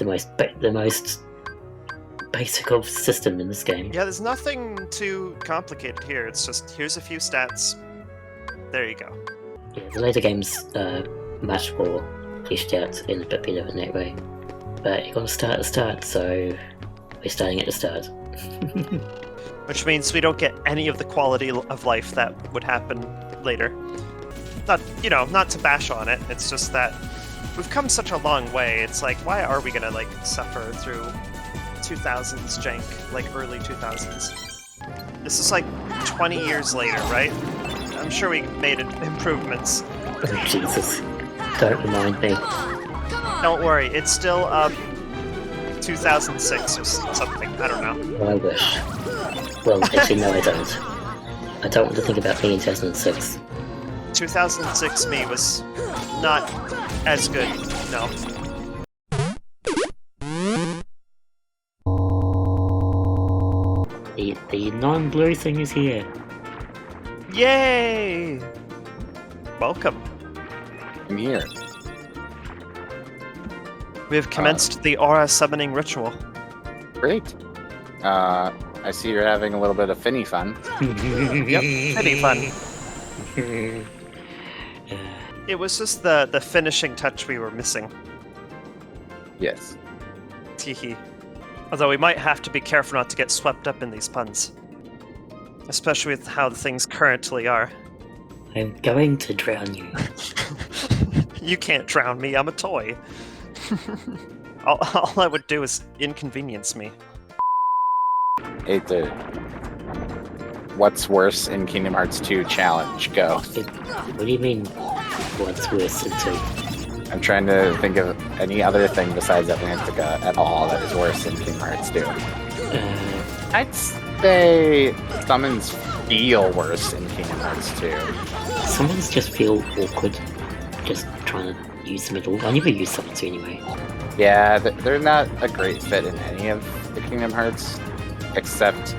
the most basic of system in this game. Yeah, there's nothing too complicated here. It's just, here's a few stats. There you go. Yeah, the later games are much more fleshed out in a bit better in that way. But you gotta start at the start, so we're starting at the start. Which means we don't get any of the quality of life that would happen later. Not to bash on it, it's just that we've come such a long way. It's like, why are we gonna, like, suffer through 2000s jank, like early 2000s? This is like 20 years later, right? I'm sure we made improvements. Oh, Jesus. Don't remind me. Don't worry, it's still 2006 or something. I don't know. I wish. Well, actually, no, I don't. I don't want to think about me in 2006. 2006 me was not as good, no. The non-blue thing is here. Yay! Welcome. I'm here. We have commenced the Aura summoning ritual. Great. I see you're having a little bit of finny fun. Yep, pretty fun. It was just the finishing touch we were missing. Yes. Teehee. Although we might have to be careful not to get swept up in these puns. Especially with how the things currently are. I'm going to drown you. You can't drown me, I'm a toy. all I would do is inconvenience me. Aether. What's worse in Kingdom Hearts 2 challenge? Go. What do you mean, what's worse than 2? I'm trying to think of any other thing besides Atlantica at all that is worse in Kingdom Hearts 2. I'd say summons feel worse in Kingdom Hearts 2. Summons just feel awkward, just trying to use them at all. I never use summons anyway. Yeah, they're not a great fit in any of the Kingdom Hearts, except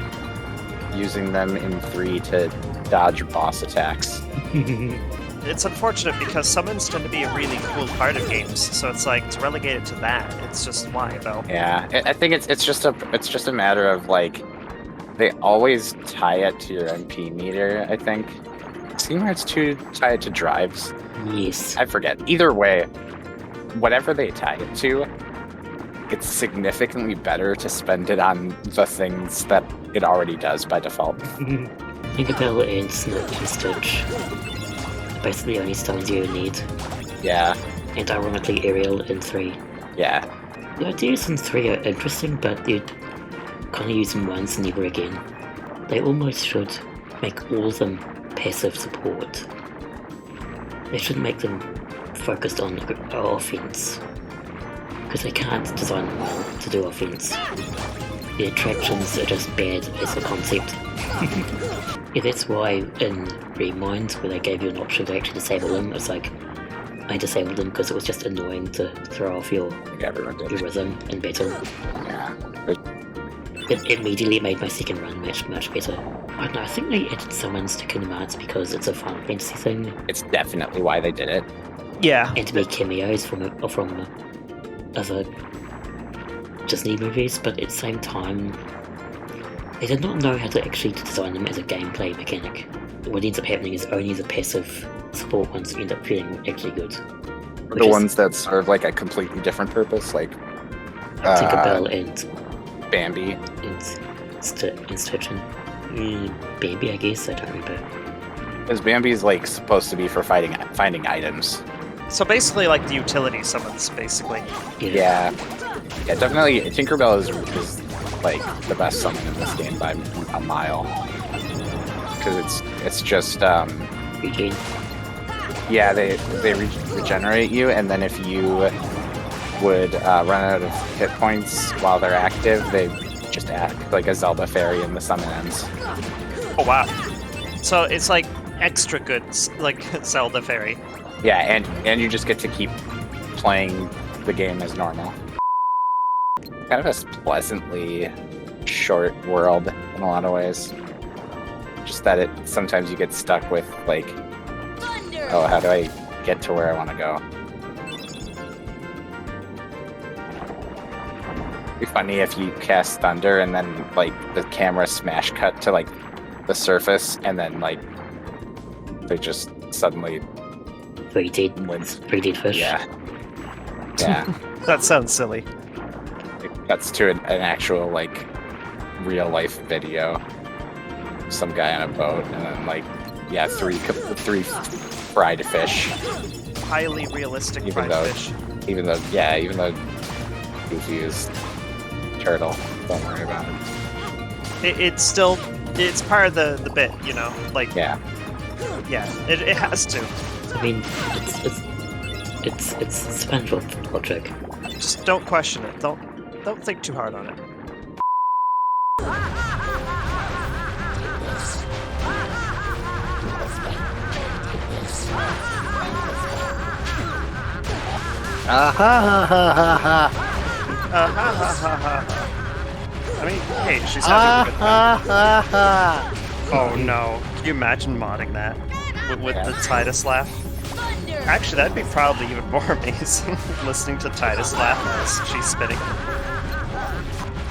using them in 3 to dodge boss attacks. It's unfortunate because summons tend to be a really cool part of games, so it's like to relegate it to that. It's just why though. Yeah, I think it's just a matter of like they always tie it to your MP meter. I think Kingdom Hearts 2 tie it to drives. Yes. I forget. Either way, whatever they tie it to, it's significantly better to spend it on the things that it already does by default. Tinkerbell and Snook and Stitch. Basically only stones you need. Yeah. And ironically Ariel in 3. Yeah. The ideas in 3 are interesting, but you kind of use them once and never again. They almost should make all of them passive support. They should make them focused on offense. Because they can't design them well to do offense. The attractions are just bad as a concept. Yeah, that's why in Remind, where they gave you an option to actually disable them, it's like, I disabled them because it was just annoying to throw off your rhythm in battle. Yeah. It immediately made my second run much better. I don't know, I think they added summons to Kingdom Hearts because it's a Final Fantasy thing. It's definitely why they did it. Yeah. And to be cameos from other Disney movies, but at the same time, they did not know how to actually design them as a gameplay mechanic. What ends up happening is only the passive support ones end up feeling actually good. The ones that serve like a completely different purpose, like Tinkerbell and Bambi and Stitch. Bambi, I guess, I don't remember. Because Bambi's like supposed to be for finding items. So basically like the utility summons, basically. Yeah, definitely Tinkerbell is like the best summon in this game by a mile. Because it's just Regen. Yeah, they regenerate you, and then if you would run out of hit points while they're active, they just act like a Zelda fairy in the summon ends. Oh wow. So it's like extra good, like Zelda fairy. Yeah, and you just get to keep playing the game as normal. Kind of a pleasantly short world in a lot of ways. Just that sometimes you get stuck with like, oh, how do I get to where I want to go? be funny if you cast thunder and then like the camera smash cut to like the surface and then like they just suddenly 3 dead fish. Yeah. Yeah. That sounds silly. It cuts to an actual like real life video. Some guy on a boat and then like three fried fish. Highly realistic fried fish. Even though Goofy is turtle. Don't worry about it. It's part of the bit, you know? Like Yeah. Yeah, it has to. I mean, it's SpongeBob logic. Just don't question it. Don't think too hard on it. I mean, hey, she's having a good time. Oh no. Can you imagine modding that? With the Titus laugh? Actually, that'd be probably even more amazing, listening to Titus laugh as she's spinning.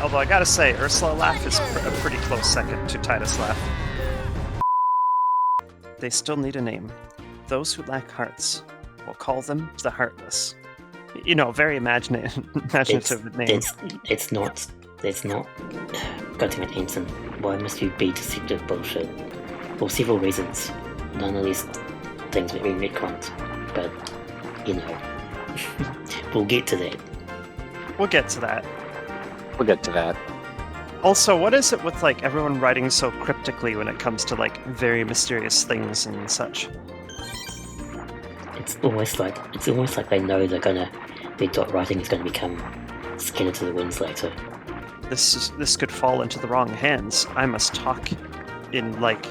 Although I gotta say, Ursula laugh is a pretty close second to Titus laugh. They still need a name. Those who lack hearts. We'll call them the Heartless. You know, very imaginative name. It's not. Goddamn it, Anson. Why must you be deceptive bullshit? For several reasons. None of these things make me retconned. But, you know. We'll get to that. We'll get to that. We'll get to that. Also, what is it with like everyone writing so cryptically when it comes to like very mysterious things and such? It's almost like they know their dot writing is gonna become scattered to the winds later. This could fall into the wrong hands. I must talk in like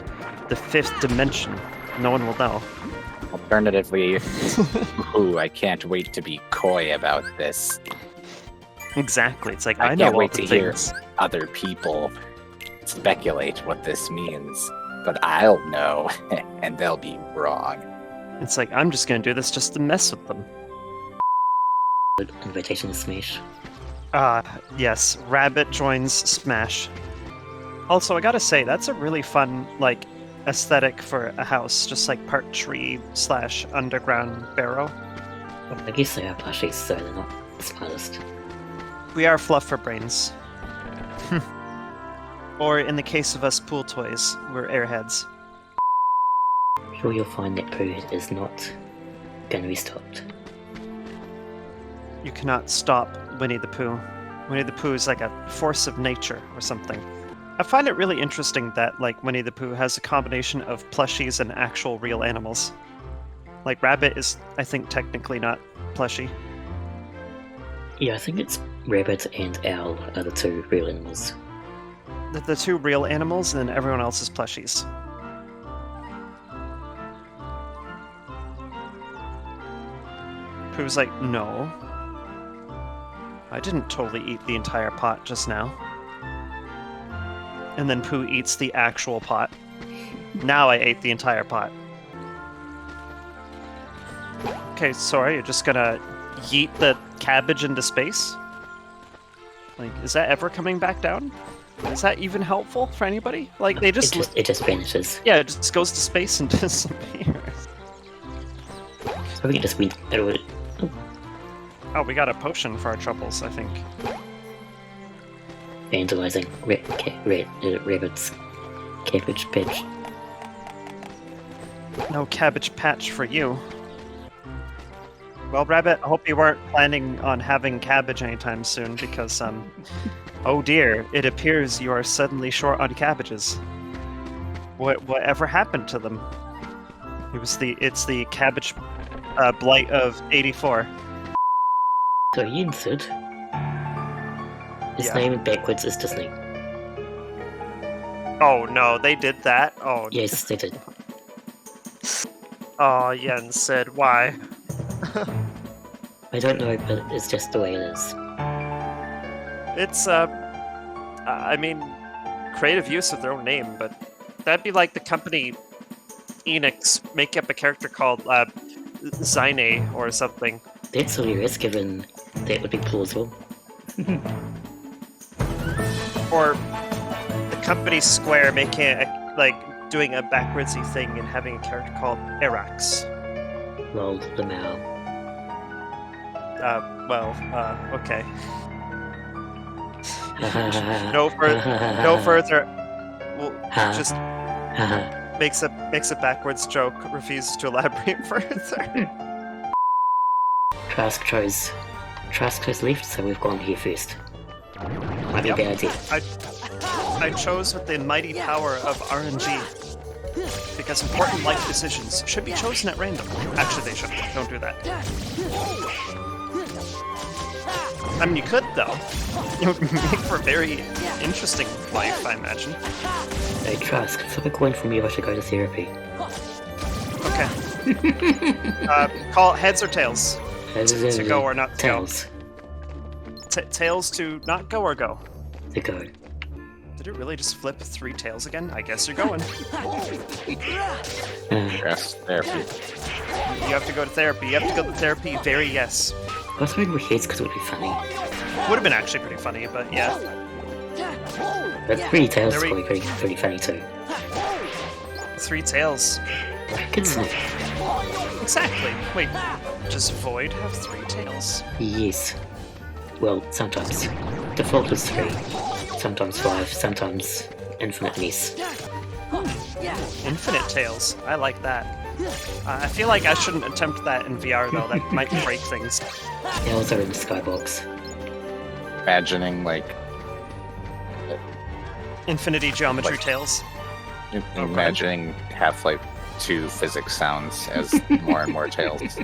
the 5th dimension. No one will know. Alternatively, ooh, I can't wait to be coy about this. Exactly. It's like I know can't wait all the to hear things. other people speculate what this means, but I'll know, and they'll be wrong. It's like I'm just gonna do this just to mess with them. Invitation to Smash. Yes, Rabbit joins Smash. Also, I gotta say, that's a really fun, like, aesthetic for a house, just like part tree / underground barrow. Well, I guess they are plushies, so they're not the smartest. We are fluff for brains. Or in the case of us pool toys, we're airheads. Sure, you'll find that Pooh is not gonna be stopped. You cannot stop Winnie the Pooh. Winnie the Pooh is like a force of nature or something. I find it really interesting that like Winnie the Pooh has a combination of plushies and actual real animals. Like Rabbit is, I think, technically not plushie. Yeah, I think it's Rabbit and Owl are the 2 real animals. The 2 real animals, and then everyone else is plushies. Pooh's like, no. I didn't totally eat the entire pot just now. And then Pooh eats the actual pot. Now I ate the entire pot. Okay, sorry, you're just gonna yeet the cabbage into space? Like, is that ever coming back down? Is that even helpful for anybody? Like, they just... It just vanishes. Yeah, it just goes to space and disappears. So we can just win. Oh, we got a potion for our troubles, I think. Vandalizing Rabbit's cabbage patch. No cabbage patch for you. Well, Rabbit, I hope you weren't planning on having cabbage anytime soon, because, oh dear, it appears you are suddenly short on cabbages. Whatever happened to them? It's the cabbage blight of 84. So you answered. His name backwards is Disney. Oh no, they did that? Oh yes, they did. Oh, Yen said, why? I don't know, but it's just the way it is. It's, I mean, creative use of their own name, but that'd be like the company Enix make up a character called, Zyne or something. That's hilarious, given that would be plausible. Or the company Square making doing a backwardsy thing and having a character called Arax. Lol, the Mao. Okay. No further. Well, just makes a backwards joke. Refuses to elaborate further. Trask chose left, so we've gone here first. Might be a bad idea. I chose with the mighty power of RNG. Because important life decisions should be chosen at random. Actually, they shouldn't. Don't do that. I mean, you could, though. It would make for a very interesting life, I imagine. Hey, Trask, flip a coin for me if I should go to therapy. Okay. Call heads or tails? To go or not to tails. go? Tails to not go or go? To go. Did it really just flip 3 tails again? I guess you're going. Yes, therapy. You have to go to therapy. You have to go to therapy. Very yes. I was throwing my heads because it would be funny. Would have been actually pretty funny, but yeah. But 3 tails is probably pretty funny too. 3 tails. Exactly. Wait, does Void have 3 tails? Yes. Well, sometimes. Default is 3. Sometimes 5, sometimes infinite mess. Infinite tails. I like that. I feel like I shouldn't attempt that in VR though. That might break things. Tails are in the skybox. Imagining, like... Infinity geometry tails. Imagining Half-Life 2 physics sounds as more and more tails.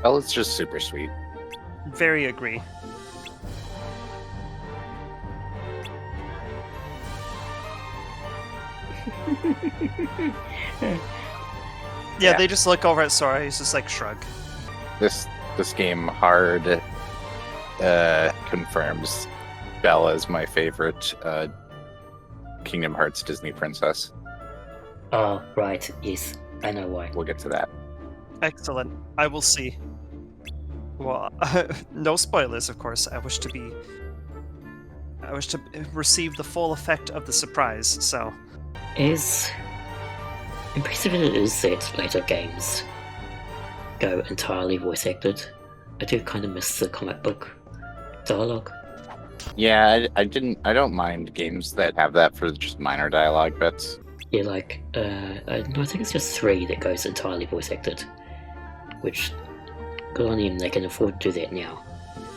Well, it's just super sweet. Very agree. Yeah, they just look over at Sora, he's just like, shrug. This game hard confirms Bella is my favorite Kingdom Hearts Disney princess. Oh, right, yes. I know why. We'll get to that. Excellent. I will see. Well, no spoilers, of course. I wish to receive the full effect of the surprise, so... As impressive as it is that later games go entirely voice acted, I do kind of miss the comic book dialogue. Yeah, I don't mind games that have that for just minor dialogue bits. Yeah, like, no, I think it's just 3 that goes entirely voice acted, which, good on them, they can afford to do that now.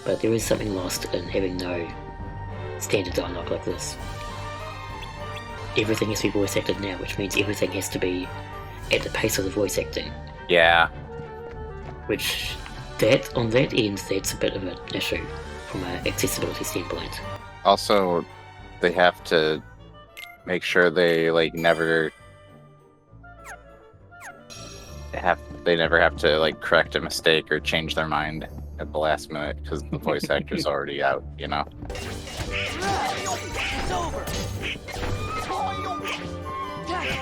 But there is something lost in having no standard dialogue like this. Everything has to be voice acted now, which means everything has to be at the pace of the voice acting. Yeah. Which, on that end, that's a bit of an issue from an accessibility standpoint. Also, they have to make sure they never have to correct a mistake or change their mind at the last minute because the voice actor's already out, you know.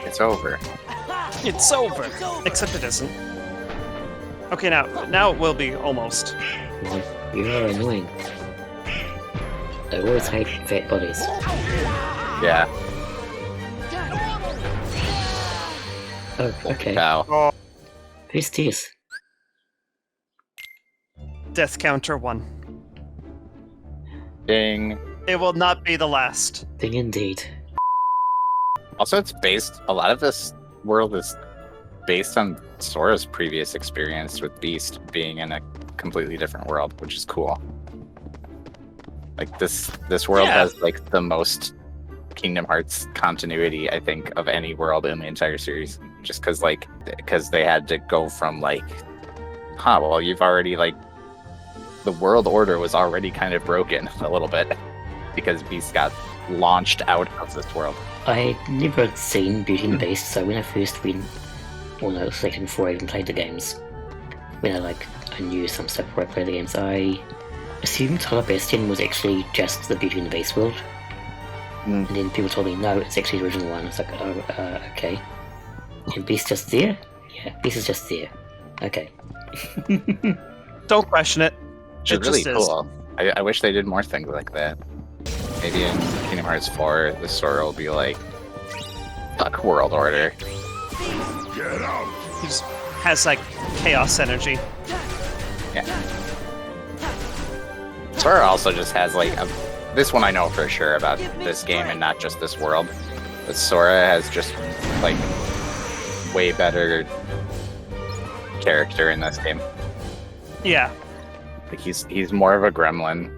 It's over. It's over. Except it isn't. Okay, now it will be almost. Well, you are annoying. I always hate fat bodies. Yeah. Oh, okay. Cow. Oh, Who's this? death counter 1. Ding. It will not be the last. Thing indeed. Also, a lot of this world is based on Sora's previous experience with Beast being in a completely different world, which is cool. Like, this world has, the most Kingdom Hearts continuity, I think, of any world in the entire series. Just because they had to go from, well, you've already, the world order was already kind of broken a little bit because Beast got launched out of this world. I never had seen Beauty and the Beast, so when I first went, well no, it was before I even played the games, when I knew some stuff before I played the games, I assumed Hollow Bastion was actually just the Beauty and the Beast world. And then people told me, no, it's actually the original one. I was like, oh, okay. And Beast just there? Yeah, Beast is just there. Okay. Don't question it. Which is really cool. I wish they did more things like that. Maybe in Kingdom Hearts 4, the Sora will be like, fuck World Order. Get out! He just has like chaos energy. Yeah. Sora also just has like this one I know for sure about this game and not just this world. But Sora has just like way better character in this game. Yeah. Like he's more of a gremlin.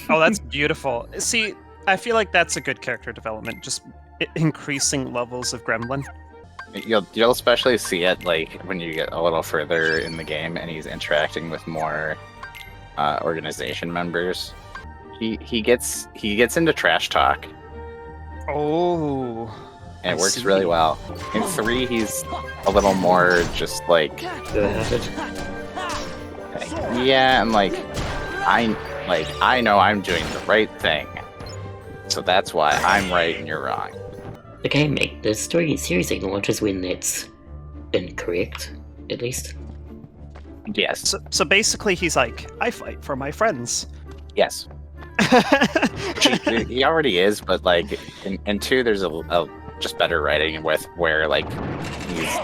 Oh, that's beautiful. See, I feel like that's a good character development. Just increasing levels of gremlin. You'll especially see it like when you get a little further in the game and he's interacting with more organization members. He gets into trash talk. Oh. And it works really well. In 3, he's a little more just like, yeah, and like I know I'm doing the right thing, so that's why I'm right and you're wrong. The story series acknowledges when that's incorrect, at least. Yes. So basically, he's like, I fight for my friends. Yes. he already is, but like in 2, there's a just better writing with where like he's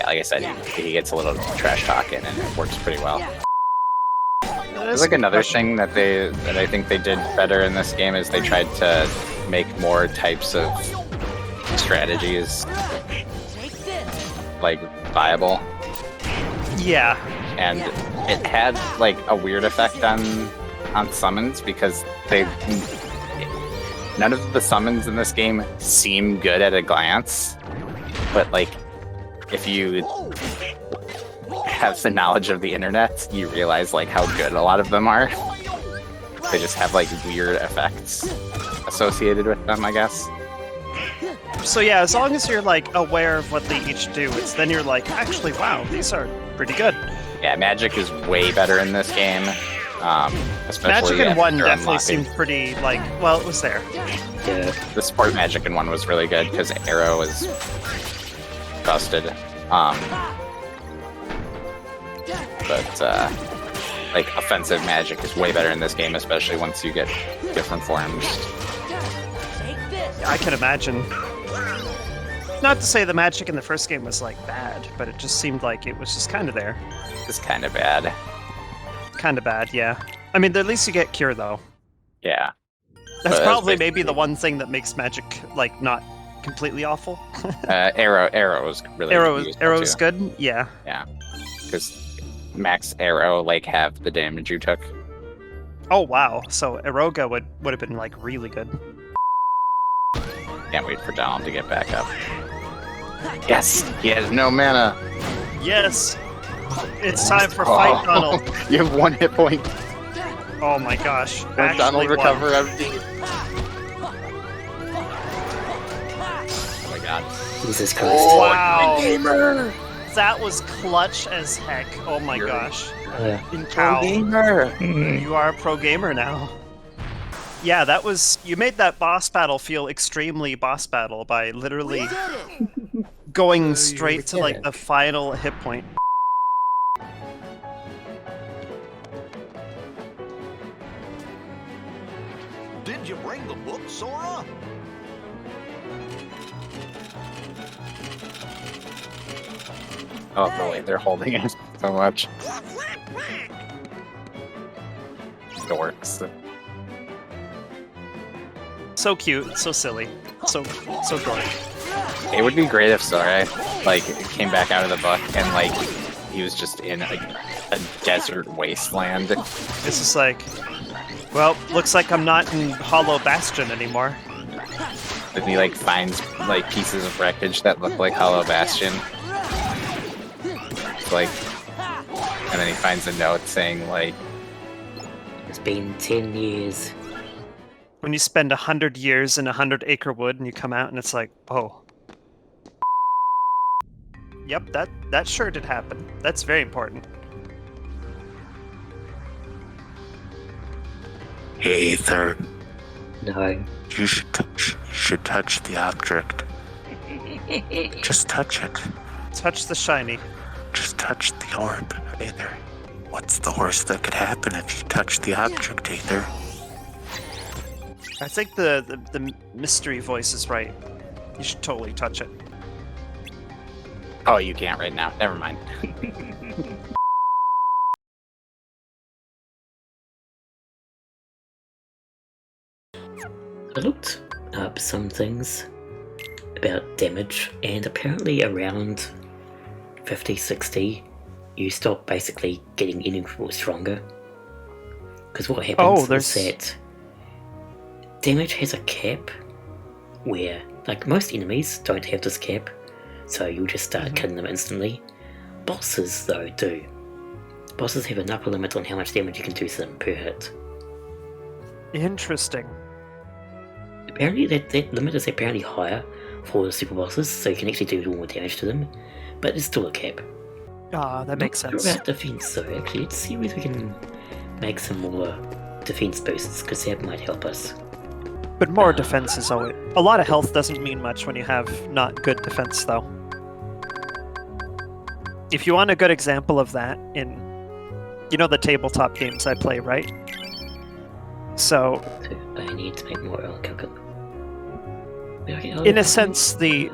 like I said, he gets a little trash talking and it works pretty well. There's like another thing that I think they did better in this game is they tried to make more types of strategies like viable. Yeah. And it had like a weird effect on summons because none of the summons in this game seem good at a glance, but like if you have the knowledge of the internet, you realize like how good a lot of them are. They just have like weird effects associated with them, I guess. So yeah, as long as you're like aware of what they each do, then you're like, actually, wow, these are pretty good. Yeah, magic is way better in this game. Especially Magic in 1 definitely unlocking. seemed pretty like, well, it was there. Yeah. The support magic in 1 was really good because Arrow was busted. But like offensive magic is way better in this game, especially once you get different forms. I can imagine. Not to say the magic in the first game was like bad, but it just seemed like it was just kind of there. It's kind of bad. Kind of bad, yeah. I mean, at least you get cure though. Yeah. That's But probably it's maybe the one thing that makes magic like not completely awful. Arrow is really Arrow's good. Yeah. Yeah, because max Arrow like half the damage you took. Oh wow. So Eroga would have been like really good. Can't wait for Donald to get back up. Yes, he has no mana. Yes. It's time for fight, Donald. You have 1 hit point. Oh my gosh. Let Actually Donald won. recover everything. Oh my god. Jesus Christ. Wow. Gamer! That was clutch as heck. Oh my gosh. Ow. Gamer! You are a pro gamer now. Yeah, that was... You made that boss battle feel extremely boss battle by literally going straight to like the final hit point. Did you bring the book, Sora? Oh, the way they're holding it so much. Dorks. So cute, so silly, so dorky. It would be great if Sora like came back out of the book and like he was just in a desert wasteland. It's just like, well, looks like I'm not in Hollow Bastion anymore. And he like finds like pieces of wreckage that look like Hollow Bastion. Like, and then he finds a note saying like, It's been 10 years. When you spend 100 years in 100-acre wood and you come out and it's like, oh. Yep, that sure did happen. That's very important. Hey, Ether. No. You should touch the object. Just touch it. Touch the shiny. Just touch the orb, Aether. What's the worst that could happen if you touch the object, Aether? I think the mystery voice is right. You should totally touch it. Oh, you can't right now. Never mind. I looked up some things about damage, and apparently around 50, 60, you stop basically getting any more stronger. Because what happens is that damage has a cap where, like, most enemies don't have this cap, so you'll just start killing them instantly. Bosses, though, do. Bosses have an upper limit on how much damage you can do to them per hit. Interesting. Apparently that limit is apparently higher for the super bosses, so you can actually do more damage to them, but there's still a cap. Ah, that makes Not sense. sure about defense though, actually. Let's see whether we can make some more defense boosts, because that might help us. But more defense is always... A lot of health doesn't mean much when you have not good defense, though. If you want a good example of that in... You know the tabletop games I play, right? So... So I need to make more orichalcum. In a sense, the...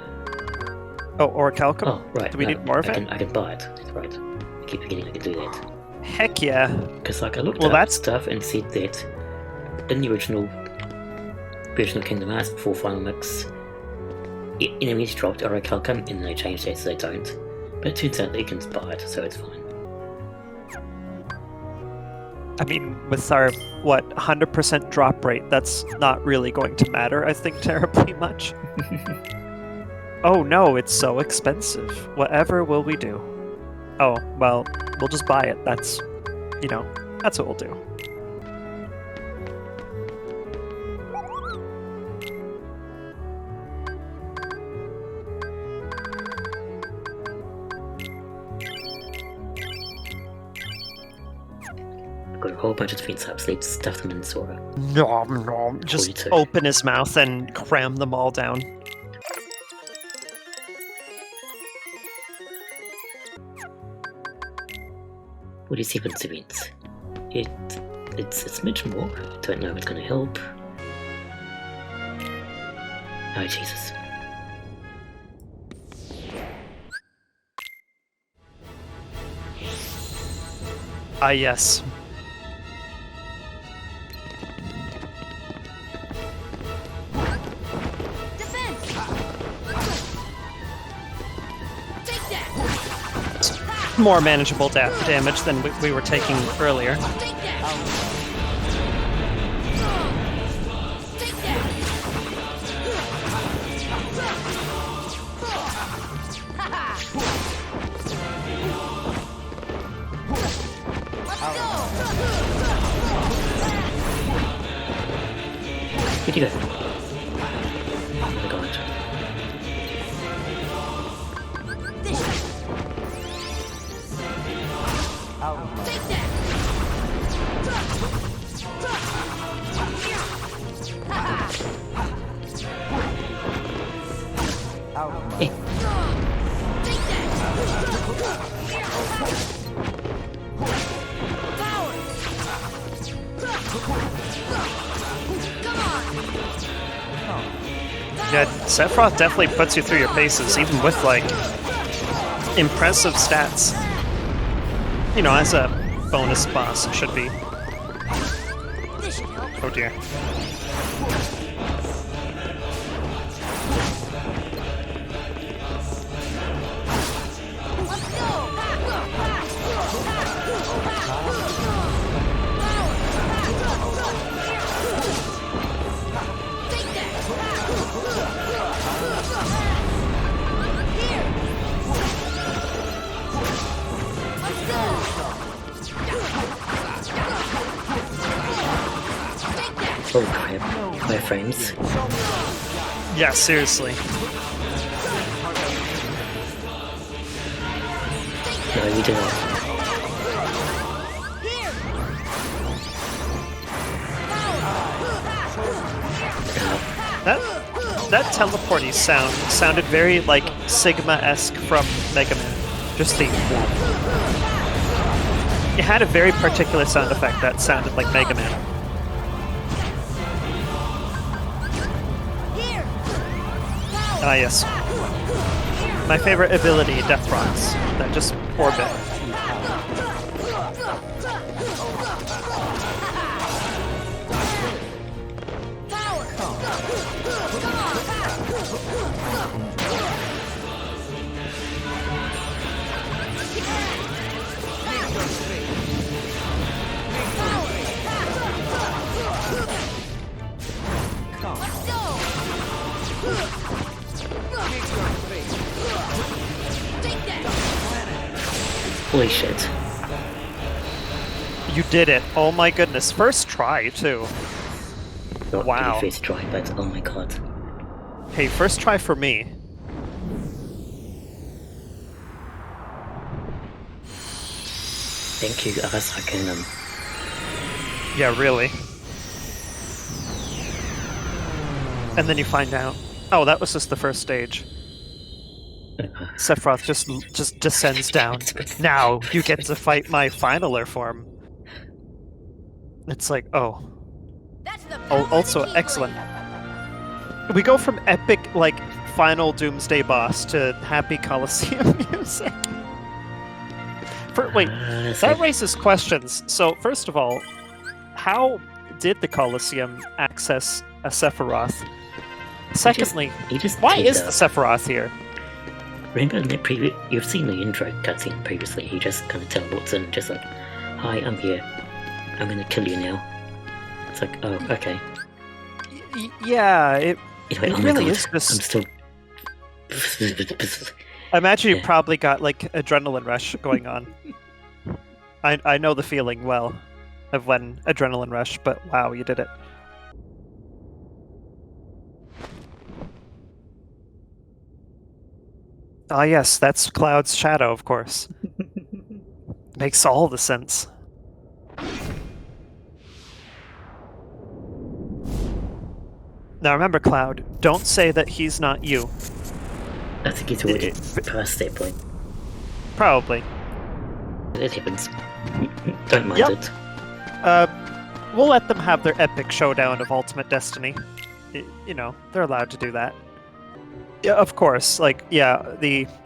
Oh, orichalcum? Oh, right. Do we need more of it? I can buy it. That's right. I keep forgetting I can do that. Heck yeah. Because like I looked Well, up that's- stuff and said that in the original version of Kingdom Hearts before Final Mix, enemies dropped orichalcum and then they changed that so they don't. But it turns out that you can buy it, so it's fine. I mean, with our, 100% drop rate, that's not really going to matter, I think, terribly much. Oh no, it's so expensive. Whatever will we do? Oh, well, we'll just buy it. That's, that's what we'll do. I've got a whole bunch of defense ups, let's stuff them in Sora. Nom nom. Just 42. open his mouth and cram them all down. What is Heaven's events? It's a smidge more. I don't know if it's gonna help. Oh Jesus. Ah, yes. Defense! Take that! More manageable damage than we were taking earlier. Take that! Take Where'd you go? Oh my god. Take that! Hey, Take that! Power! Come on! Yeah, Sephiroth definitely puts you through your paces, even with, like, impressive stats. You know, as a bonus boss, it should be. This should help. Oh dear. Let's go! Take that! Here! Let's go! Take that! holy crap. My frames. Yeah, seriously. No, you do not. Here! That teleporty sounded very like Sigma-esque from Mega Man. Just the... It had a very particular sound effect that sounded like Mega Man. Here. Ah, yes. My favorite ability, Death Rocks. That just orbit. Holy shit. You did it. Oh my goodness. First try, too. Not Wow. really first try, but oh my god. Hey, first try for me. Thank you, Arasaka. Yeah, really. And then you find out. Oh, that was just the first stage. Sephiroth just descends down. Now you get to fight my finaler form. It's like, oh. That's the Also power of the excellent. Keyblade. We go from epic, like, final Doomsday boss to happy Coliseum music. Wait, that raises questions. So, first of all, how did the Coliseum access a Sephiroth? Secondly, he just why teed is the up. Sephiroth here? Remember in the previous, you've seen the intro cutscene previously, he just kind of teleports in, just like, hi, I'm here. I'm gonna kill you now. It's like, oh, okay. Yeah, it Anyway, It oh my really god, is just- I'm still... I imagine you Yeah. probably got like adrenaline rush going on. I know the feeling well of when adrenaline rush, but wow, you did it. Ah yes, that's Cloud's shadow, of course. Makes all the sense. Now remember, Cloud, don't say that he's not you. I think he's already It- past that point. Probably. It happens. Don't mind Yep. it. We'll let them have their epic showdown of Ultimate Destiny. You know, they're allowed to do that. Yeah, of course. Like, yeah,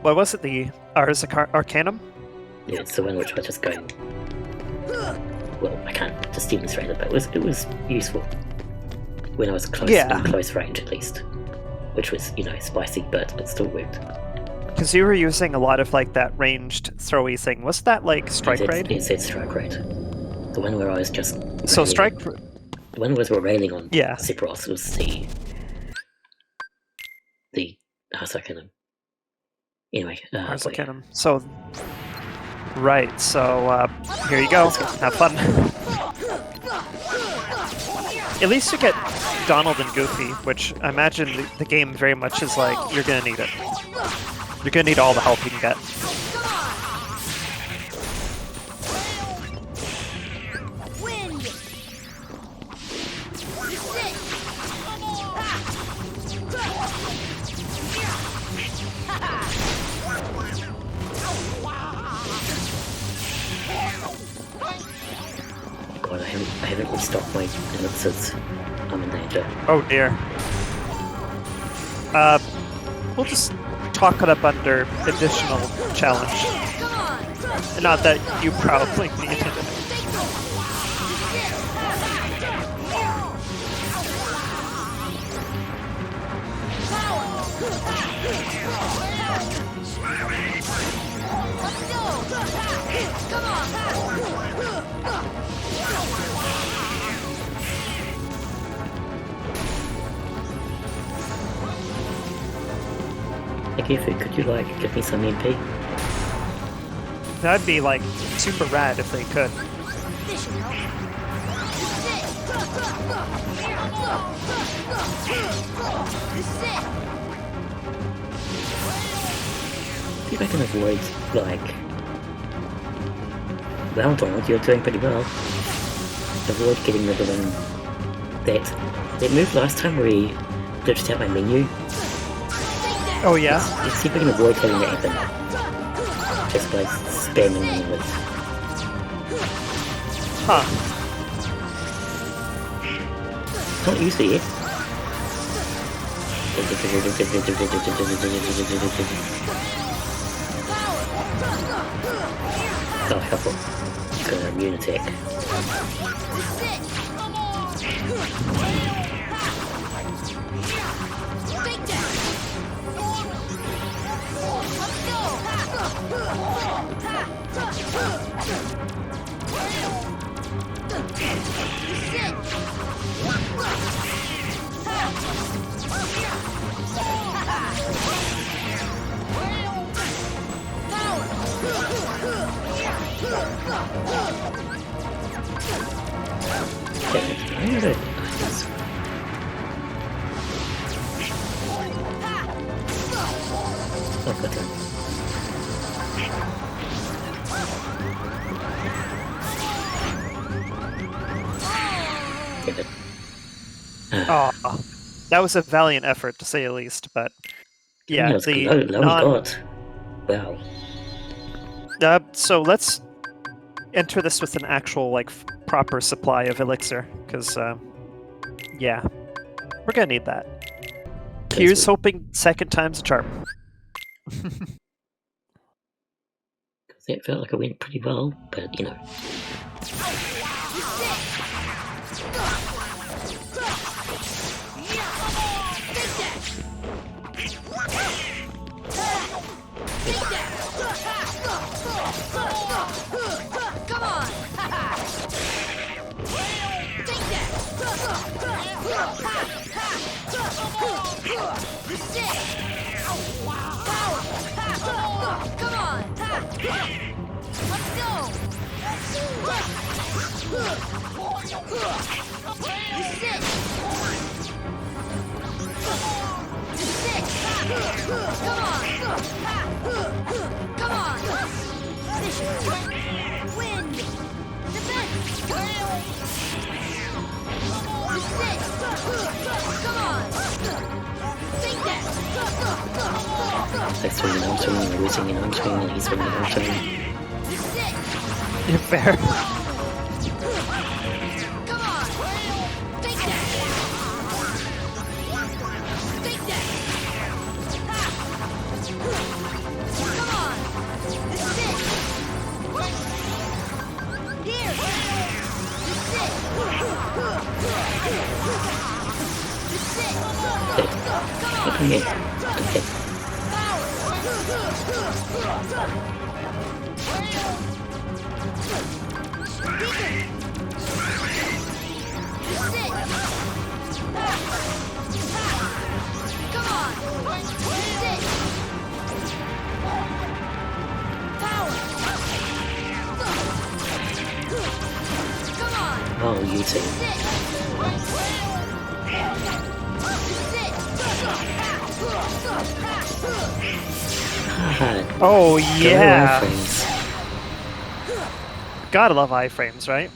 what was it? The Ars Arcanum? Yeah, it's the one which was just going... Well, I can't just demonstrate it, but it was useful. When I was close, Yeah. in close range at least. Which was, you know, spicy, but it still worked. Because you were using a lot of like that ranged throwy thing. Was that like Strike Raid? It said strike raid. The one where I was just... So railing- Strike... The one where we were railing on Yeah. Sephiroth was the Arcanum. Anyway, Ars but yeah. Arcanum. So... Right, so here you go. Have fun. At least you get Donald and Goofy, which I imagine the game very much is like, you're gonna need it. You're gonna need all the help you can get. Wind. Sit. God, I haven't restocked my elixirs. I'm in danger. Oh dear. We'll just talk it up under additional challenge. Come on. Not that you probably needed it. Come on. Hey, Gifu, could you, like, give me some MP? That'd be like super rad if they could. This should help. Sit. See if I can avoid, like... Well, Donald, you're doing pretty well. Avoid getting rid of that move last time where he glitched out my menu. Oh yeah? Let's see if I can avoid having that happen. just by spamming them with. Huh. Not easy. Oh, helpful. It's an immune attack. Oh, that was a valiant effort to say the least, but yeah, the Wow. so let's enter this with an actual like proper supply of elixir, because yeah, we're gonna need that. Here's hoping second time's a charm. It felt like it went pretty well, but you know. Come on! Take that! Come on! Let's go! Sit! Come on! Come on! Wind! Defense! Sit! Come on! Take that! I swing an arm swing, and losing an arm swing, and he's swinging an arm swing. Sit! You're fair. Come on! Take that! Take that! Come on! Sit! Here! Sit! Sit! Okay. Okay. Oh, you too. Oh Go yeah, iframes. gotta love iframes, right?